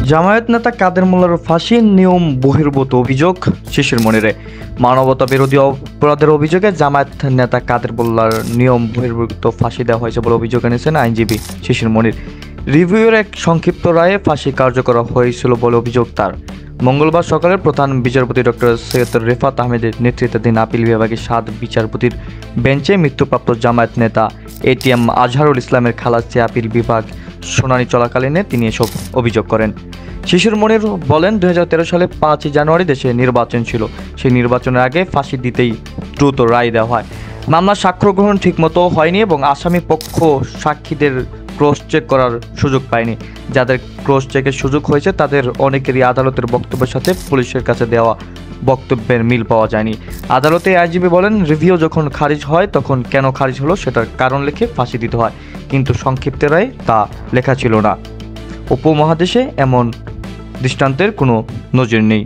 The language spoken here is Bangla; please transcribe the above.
জামায়াত নেতা কাদের মোল্লার ফাঁসি নিয়ম বহির্ভূত অভিযোগ শিশির মনিরে। মানবতা বিরোধী অপরাধের অভিযোগে জামায়াত নেতা কাদের মোল্লার নিয়ম বহির্ভূত ফাঁসি দেওয়া হয়েছে বলে অভিযোগ এনেছেন আইনজীবী শিশির মনির। রিভিউয়ের এক সংক্ষিপ্ত রায়ে ফাঁসি কার্যকর হয়েছিল বলে অভিযোগ তার। মঙ্গলবার সকালে প্রধান বিচারপতি ডক্টর সৈয়দ রেফাত আহমেদের নেতৃত্বাধীন আপিল বিভাগের 7 বিচারপতির বেঞ্চে মৃত্যুপ্রাপ্ত জামায়াত নেতা এটিএম আজহারুল ইসলামের খালাসে আপিল বিভাগ শুনানি চলাকালীনে তিনি এসব অভিযোগ করেন। শিশির মনির বলেন, 2013 সালে 5 জানুয়ারি দেশে নির্বাচন ছিল। সেই নির্বাচনের আগে ফাঁসি দিতেই দ্রুত রায় দেওয়া হয়। মামলার সাক্ষ্য গ্রহণ ঠিকমতো হয়নি এবং আসামি পক্ষ সাক্ষীদের ক্রস চেক করার সুযোগ পায়নি। যাদের ক্রস চেকের সুযোগ হয়েছে তাদের অনেকেরই আদালতের বক্তব্যের সাথে পুলিশের কাছে দেওয়া বক্তব্যের মিল পাওয়া যায়নি। আদালতে আইনজীবী বলেন, রিভিউ যখন খারিজ হয় তখন কেন খারিজ হলো সেটার কারণ লিখে ফাঁসি দিতে হয়, কিন্তু সংক্ষিপ্ত রায়ে তা লেখা ছিল না। উপমহাদেশে এমন দৃষ্টান্তের কোনো নজির নেই।